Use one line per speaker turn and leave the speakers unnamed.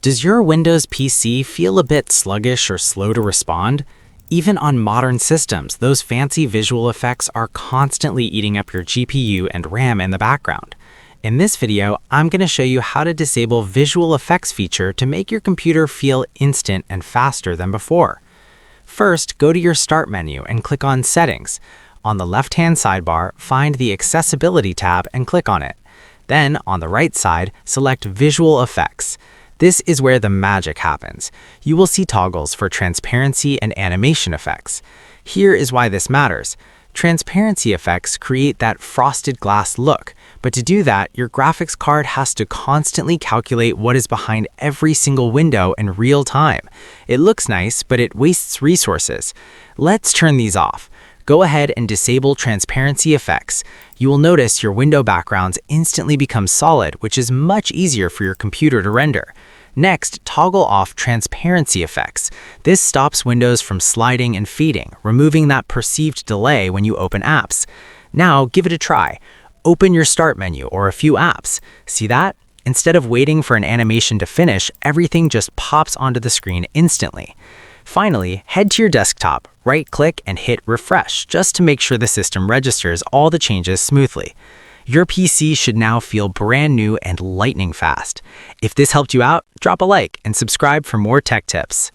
Does your Windows PC feel a bit sluggish or slow to respond? Even on modern systems, those fancy visual effects are constantly eating up your GPU and RAM in the background. In this video, I'm going to show you how to disable visual effects feature to make your computer feel instant and faster than before. First, go to your Start menu and click on Settings. On the left-hand sidebar, find the Accessibility tab and click on it. Then, on the right side, select Visual Effects. This is where the magic happens. You will see toggles for transparency and animation effects. Here is why this matters. Transparency effects create that frosted glass look, but to do that, your graphics card has to constantly calculate what is behind every single window in real time. It looks nice, but it wastes resources. Let's turn these off. Go ahead and disable transparency effects. You will notice your window backgrounds instantly become solid, which is much easier for your computer to render. Next, toggle off transparency effects. This stops windows from sliding and fading, removing that perceived delay when you open apps. Now, give it a try. Open your Start menu or a few apps. See that? Instead of waiting for an animation to finish, everything just pops onto the screen instantly. Finally, head to your desktop, right-click and hit Refresh just to make sure the system registers all the changes smoothly. Your PC should now feel brand new and lightning fast. If this helped you out, drop a like and subscribe for more tech tips.